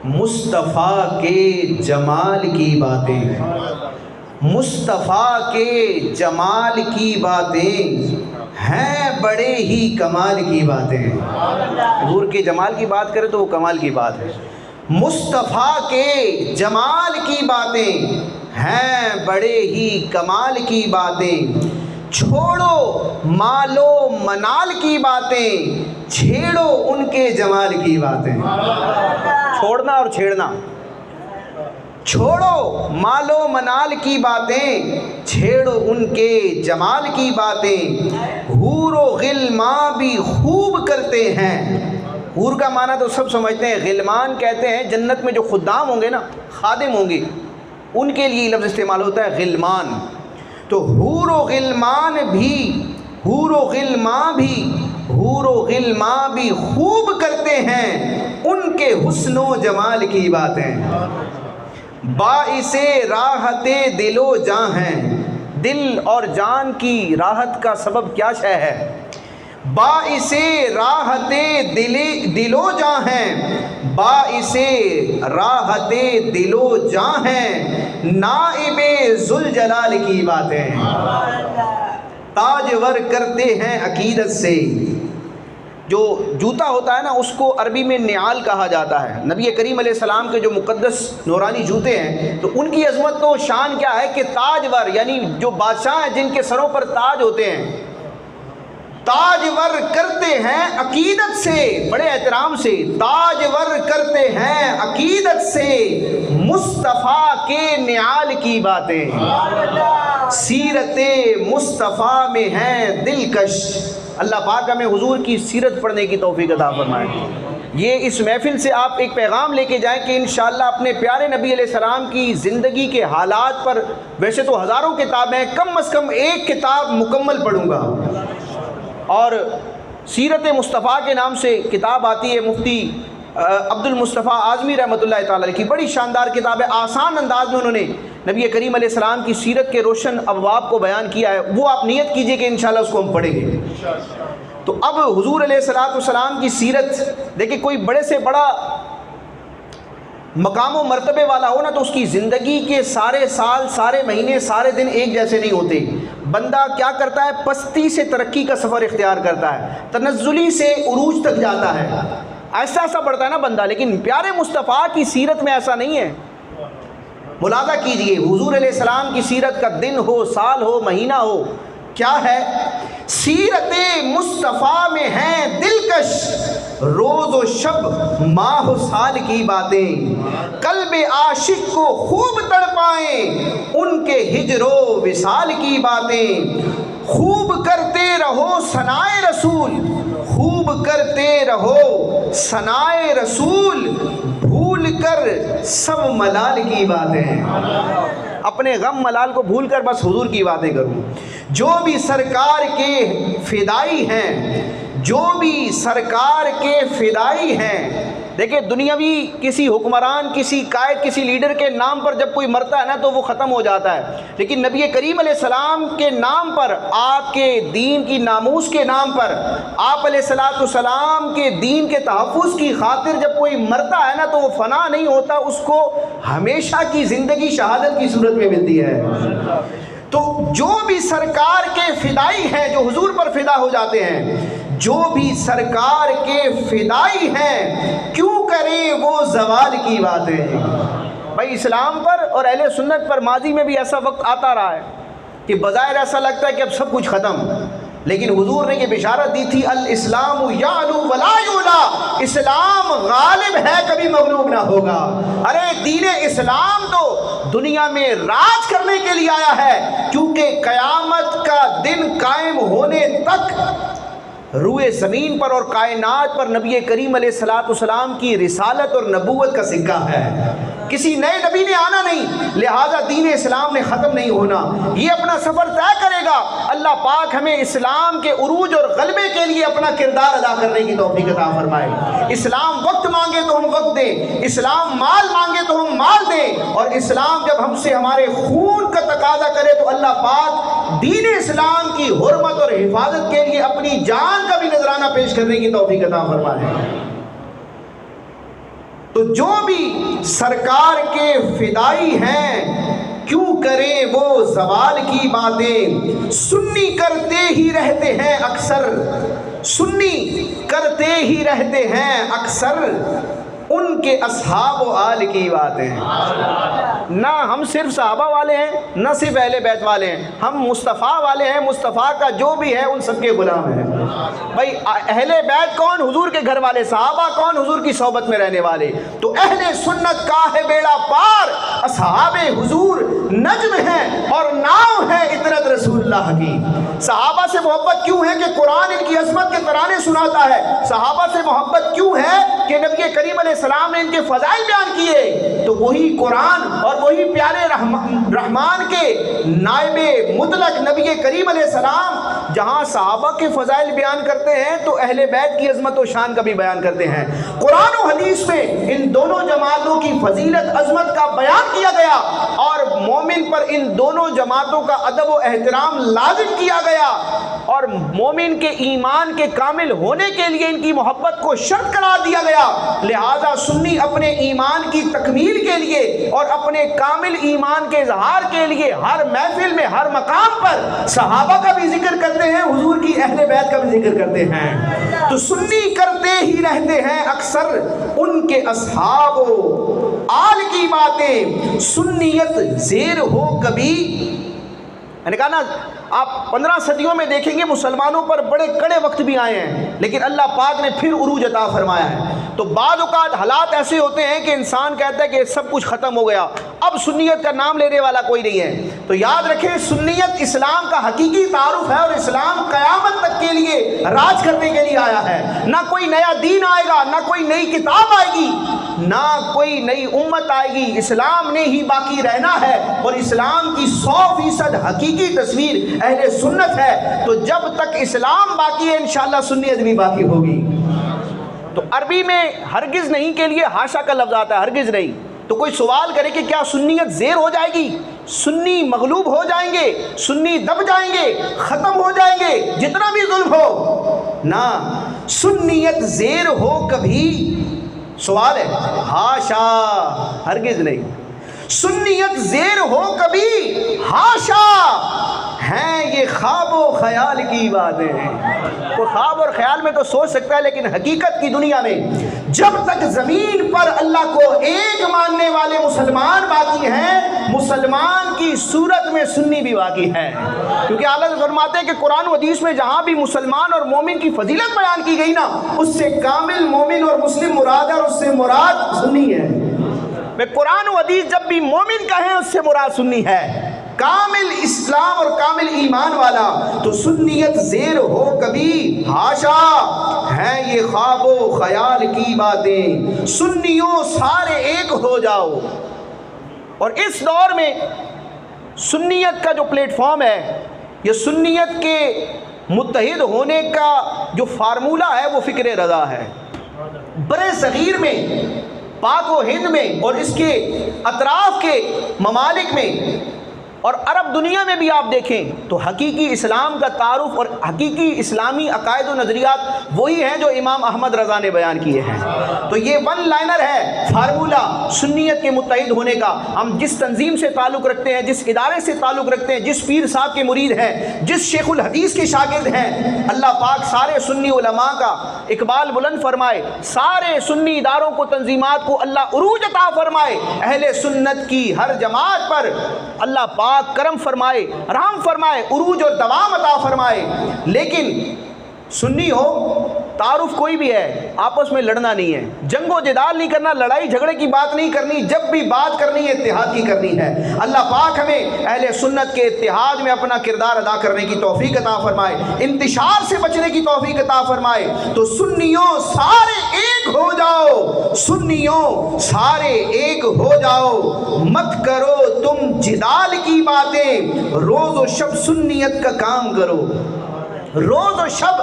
مصطفیٰ کے جمال کی باتیں، مصطفیٰ کے جمال کی باتیں ہیں بڑے ہی کمال کی باتیں۔ حضور کے جمال کی بات کرے تو وہ کمال کی بات ہے۔ مصطفیٰ کے جمال کی باتیں ہیں بڑے ہی کمال کی باتیں، چھوڑو مال و منال کی باتیں، چھیڑو ان کے جمال کی باتیں۔ چھوڑنا اور چھیڑنا، چھوڑو مال و منال کی باتیں، چھیڑو ان کے جمال کی باتیں، حور و غلمان بھی خوب کرتے ہیں۔ حور کا معنی تو سب سمجھتے ہیں، غلمان کہتے ہیں جنت میں جو خدام ہوں گے نا، خادم ہوں گے، ان کے لیے لفظ استعمال ہوتا ہے غلمان۔ تو حور و غلمان بھی، حور و غلمان بھی، حور و غلمان بھی خوب کرتے ہیں ان کے حسن و جمال کی باتیں، باعث راحت دل و جاں ہیں۔ دل اور جان کی راحت کا سبب کیا شے ہے؟ باعث راحت دل و جاں ہیں، باعث راحت دل و جاں ہیں، نائب ذوالجلال کی باتیں، تاجور کرتے ہیں عقیدت سے۔ جو جوتا ہوتا ہے نا، اس کو عربی میں نعال کہا جاتا ہے۔ نبی کریم علیہ السلام کے جو مقدس نورانی جوتے ہیں، تو ان کی عظمت و شان کیا ہے کہ تاجور، یعنی جو بادشاہ ہیں جن کے سروں پر تاج ہوتے ہیں، تاجور کرتے ہیں عقیدت سے، بڑے احترام سے، تاجور کرتے ہیں عقیدت سے مصطفیٰ کے نعال کی باتیں، سیرت مصطفیٰ میں ہیں دلکش۔ اللہ پاک ہمیں حضور کی سیرت پڑھنے کی توفیق عطا فرمائے۔ یہ اس محفل سے آپ ایک پیغام لے کے جائیں کہ انشاءاللہ اپنے پیارے نبی علیہ السلام کی زندگی کے حالات پر، ویسے تو ہزاروں کتابیں ہیں، کم از کم ایک کتاب مکمل پڑھوں گا۔ اور سیرت مصطفیٰ کے نام سے کتاب آتی ہے مفتی عبد المصطفیٰ اعظمی رحمۃ اللہ تعالی علیہ کی، بڑی شاندار کتاب ہے، آسان انداز میں انہوں نے نبی کریم علیہ السلام کی سیرت کے روشن ابواب کو بیان کیا ہے۔ وہ آپ نیت کیجئے کہ انشاءاللہ اس کو ہم پڑھیں گے۔ تو اب حضور علیہ السلام کی سیرت دیکھیں، کوئی بڑے سے بڑا مقام و مرتبے والا ہو نا، تو اس کی زندگی کے سارے سال، سارے مہینے، سارے دن ایک جیسے نہیں ہوتے۔ بندہ کیا کرتا ہے؟ پستی سے ترقی کا سفر اختیار کرتا ہے، تنزلی سے عروج تک جاتا ہے، ایسا ایسا بڑھتا ہے نا بندہ۔ لیکن پیارے مصطفیٰ کی سیرت میں ایسا نہیں ہے۔ ملاحظہ کیجئے، حضور علیہ السلام کی سیرت کا دن ہو، سال ہو، مہینہ ہو، کیا ہے؟ سیرت مصطفیٰ میں ہیں دلکش، روز و شب، ماہ و سال کی باتیں، قلب عاشق کو خوب تڑپائیں ان کے ہجر و وصال کی باتیں، خوب کرتے رہو ثنائے رسول، خوب کرتے رہو ثنائے رسول، بھول کر سب ملال کی باتیں۔ اپنے غم ملال کو بھول کر بس حضور کی باتیں کروں۔ جو بھی سرکار کے فدائی ہیں، جو بھی سرکار کے فدائی ہیں۔ دیکھیں، دنیاوی کسی حکمران، کسی قائد، کسی لیڈر کے نام پر جب کوئی مرتا ہے نا تو وہ ختم ہو جاتا ہے، لیکن نبی کریم علیہ السلام کے نام پر، آپ کے دین کی ناموس کے نام پر، آپ علیہ السلام کے دین کے تحفظ کی خاطر جب کوئی مرتا ہے نا تو وہ فنا نہیں ہوتا، اس کو ہمیشہ کی زندگی شہادت کی صورت میں ملتی ہے۔ تو جو بھی سرکار کے فدائی ہیں، جو حضور پر فدا ہو جاتے ہیں، جو بھی سرکار کے فدائی ہیں، کیوں کریں وہ زوال کی باتیں۔ بھائی، اسلام پر اور اہل سنت پر ماضی میں بھی ایسا وقت آتا رہا ہے کہ بظاہر ایسا لگتا ہے کہ اب سب کچھ ختم، لیکن حضور نے یہ بشارت دی تھی، الاسلام یعلو ولا یعلا، اسلام غالب ہے، کبھی مغلوب نہ ہوگا۔ ارے دین اسلام تو دنیا میں راج کرنے کے لیے آیا ہے، کیونکہ قیامت کا دن قائم ہونے تک روئے زمین پر اور کائنات پر نبی کریم علیہ السلام کی رسالت اور نبوت کا سکہ ہے۔ کسی نئے نبی نے آنا نہیں، لہذا دین اسلام نے ختم نہیں ہونا، یہ اپنا سفر طے کرے گا۔ اللہ پاک ہمیں اسلام کے عروج اور غلبے کے لیے اپنا کردار ادا کرنے کی توفیق عطا فرمائے۔ اسلام وقت مانگے تو ہم وقت دیں، اسلام مال مانگے تو ہم مال دیں، اور اسلام جب ہم سے ہمارے خون کا تقاضا کرے تو اللہ پاک دین اسلام کی حرمت اور حفاظت کے لیے اپنی جان کا بھی نذرانہ پیش کرنے کی توفیق عطا فرمائے۔ تو جو بھی سرکار کے فدائی ہیں کیوں کریں وہ زوال کی باتیں، سنی کرتے ہی رہتے ہیں اکثر، سنی کرتے ہی رہتے ہیں اکثر ان کے اصحاب و آل کی باتیں۔ نہ ہم صرف صحابہ والے ہیں، نہ صرف اہل بیت والے ہیں، ہم مصطفیٰ والے ہیں، مصطفیٰ کا جو بھی ہے ان سب کے غلام ہیں۔ بھائی اہل بیت کون؟ حضور کے گھر والے۔ صحابہ کون؟ حضور کی صحبت میں رہنے والے۔ تو اہل سنت کا ہے بیڑا پار، اصحاب حضور نجم ہیں اور ناؤ ہے عطرت رسول اللہ کی۔ صحابہ سے محبت کیوں ہے کہ قرآن ان کی عظمت کے ترانے سناتا ہے؟ صحابہ سے محبت کیوں ہے کہ نبی کریم علیہ السلام نے ان کے فضائل بیان کیے؟ تو وہی قرآن اور وہی پیارے رحمان کے نائب مطلق نبی کریم علیہ السلام جہاں صحابہ کے فضائل بیان کرتے ہیں تو اہل بیت کی عظمت و شان کا بھی بیان کرتے ہیں۔ قرآن و حدیث میں ان دونوں جماعتوں کی فضیلت عظمت کا بیان کیا گیا اور مومن پر ان دونوں جماعتوں کا ادب و احترام لازم کیا گیا، اور مومن کے ایمان کے کامل ہونے کے لیے ان کی محبت کو شرط قرار دیا گیا۔ لہذا سنی اپنے ایمان کی تکمیل کے لیے اور اپنے کامل ایمان کے اظہار کے لیے ہر محفل میں ہر مقام پر صحابہ کا بھی ذکر کرتے ہیں، حضور کی اہل بیت کا بھی ذکر کرتے ہیں۔ تو سنی کرتے ہی رہتے ہیں اکثر ان کے اصحاب و آل کی باتیں، سنیت زیر ہو کبھی۔ میں نے کہا نا آپ 15 صدیوں میں دیکھیں گے مسلمانوں پر بڑے کڑے وقت بھی آئے ہیں، لیکن اللہ پاک نے پھر عروج عطا فرمایا ہے۔ تو بعض اوقات حالات ایسے ہوتے ہیں کہ انسان کہتا ہے کہ سب کچھ ختم ہو گیا، اب سنیت کا نام لینے والا کوئی نہیں ہے۔ تو یاد رکھیں سنیت اسلام کا حقیقی تعارف ہے، اور اسلام قیامت تک کے لیے راج کرنے کے لیے آیا ہے۔ نہ کوئی نیا دین آئے گا، نہ کوئی نئی کتاب آئے گی، نہ کوئی نئی امت آئے گی، اسلام نے ہی باقی رہنا ہے، اور اسلام کی 100% حقیقی تصویر اہل سنت ہے۔ تو جب تک اسلام باقی ہے انشاءاللہ سنیت بھی باقی ہوگی۔ تو عربی میں ہرگز نہیں کے لیے ہاشا کا لفظ آتا ہے، ہرگز نہیں۔ تو کوئی سوال کرے کہ کیا سنیت زیر ہو جائے گی، سنی مغلوب ہو جائیں گے، سنی دب جائیں گے، ختم ہو جائیں گے جتنا بھی ظلم ہو؟ نہ، سنیت زیر ہو کبھی؟ سوال ہے، ہاشا، ہرگز نہیں۔ سنیت زیر ہو کبھی؟ ہاشا، ہیں یہ خواب و خیال کی باتیں۔ وہ خواب اور خیال میں تو سوچ سکتا ہے، لیکن حقیقت کی دنیا میں جب تک زمین پر اللہ کو ایک ماننے والے مسلمان باقی ہیں، مسلمان کی صورت میں سنی بھی باقی ہے۔ کیونکہ اعلیٰ فرماتے ہیں کہ قرآن و حدیث میں جہاں بھی مسلمان اور مومن کی فضیلت بیان کی گئی نا، اس سے کامل مومن اور مسلم مراد ہے، اور اس سے مراد سنی ہے۔ میں قرآن و حدیث جب بھی مومن کہیں اس سے مراد سنی ہے، کامل اسلام اور کامل ایمان والا۔ تو سنیت زیر ہو کبھی؟ ہاشا، ہے یہ خواب و خیال کی باتیں، سنیوں سارے ایک ہو جاؤ۔ اور اس دور میں سنیت کا جو پلیٹ فارم ہے، یہ سنیت کے متحد ہونے کا جو فارمولہ ہے وہ فکر رضا ہے۔ برے صغیر میں، پاک و ہند میں اور اس کے اطراف کے ممالک میں اور عرب دنیا میں بھی آپ دیکھیں تو حقیقی اسلام کا تعارف اور حقیقی اسلامی عقائد و نظریات وہی ہیں جو امام احمد رضا نے بیان کیے ہیں۔ تو یہ ون لائنر ہے فارمولہ سنیت کے متحد ہونے کا۔ ہم جس تنظیم سے تعلق رکھتے ہیں، جس ادارے سے تعلق رکھتے ہیں، جس پیر صاحب کے مرید ہیں، جس شیخ الحدیث کے شاگرد ہیں، اللہ پاک سارے سنی علماء کا اقبال بلند فرمائے، سارے سنی اداروں کو، تنظیمات کو اللہ عروج عطا فرمائے، اہل سنت کی ہر جماعت پر اللہ پاک کرم فرمائے، رحم فرمائے، عروج اور دوام عطا فرمائے۔ لیکن سنی ہو، تعارف کوئی بھی ہے، آپس میں لڑنا نہیں ہے، جنگ و جدال نہیں کرنا، لڑائی جھگڑے کی بات نہیں کرنی، جب بھی بات کرنی ہے اتحاد کی کرنی ہے۔ اللہ پاک ہمیں اہل سنت کے اتحاد میں اپنا کردار ادا کرنے کی توفیق عطا فرمائے، انتشار سے بچنے کی توفیق عطا فرمائے۔ تو سنیوں سارے ایک ہو جاؤ، سنیوں سارے ایک ہو جاؤ، مت کرو تم جدال کی باتیں، روز و شب سنیت کا کام کرو، روز و شب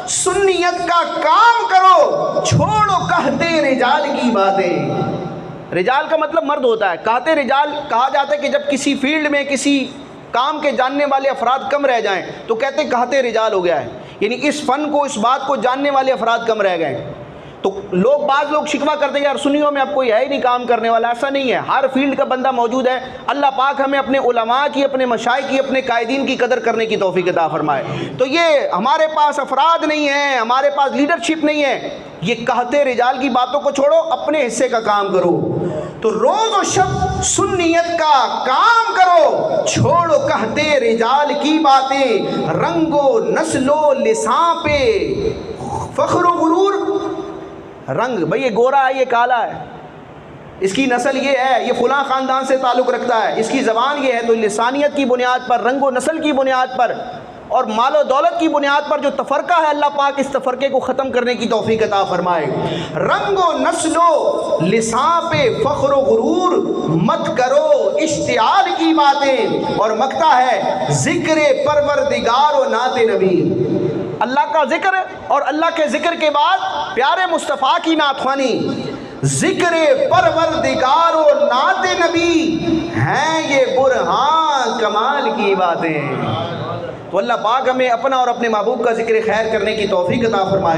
سنیت کا کام کرو، چھوڑو کہتے رجال کی باتیں۔ رجال کا مطلب مرد ہوتا ہے، کہتے رجال کہا جاتا ہے کہ جب کسی فیلڈ میں کسی کام کے جاننے والے افراد کم رہ جائیں تو کہتے کہتے رجال ہو گیا ہے، یعنی اس فن کو، اس بات کو جاننے والے افراد کم رہ گئے۔ تو بعض لوگ شکوہ کرتے ہیں یار سنیوں میں اب کوئی ہے ہی نہیں کام کرنے والا. ایسا نہیں ہے, ہر فیلڈ کا بندہ موجود ہے. اللہ پاک ہمیں اپنے علماء کی, اپنے مشائخ کی, اپنے قائدین کی قدر کرنے کی توفیق عطا فرمائے. تو یہ ہمارے پاس افراد نہیں ہیں, ہمارے پاس لیڈرشپ نہیں ہے. یہ کہتے رجال کی باتوں کو چھوڑو, اپنے حصے کا کام کرو. تو روز و شب سنیت کا کام کرو, چھوڑو کہتے رجال کی باتیں, رنگ و نسل و لسان پہ فخر و غرور. رنگ بھئی یہ گورا ہے, یہ کالا ہے, اس کی نسل یہ ہے, یہ فلاں خاندان سے تعلق رکھتا ہے, اس کی زبان یہ ہے. تو لسانیت کی بنیاد پر, رنگ و نسل کی بنیاد پر اور مال و دولت کی بنیاد پر جو تفرقہ ہے, اللہ پاک اس تفرقے کو ختم کرنے کی توفیق عطا فرمائے. رنگ و نسل و لسان پہ فخر و غرور مت کرو اشتعال کی باتیں. اور مکتا ہے ذکر پروردگار و نعت نبی, اللہ کا ذکر اور اللہ کے ذکر کے بعد پیارے مصطفیٰ کی نعت خوانی. ذکر پروردگار و نعت نبی ہیں یہ برہان کمال کی باتیں. تو اللہ پاک ہمیں اپنا اور اپنے محبوب کا ذکر خیر کرنے کی توفیق عطا فرمائے.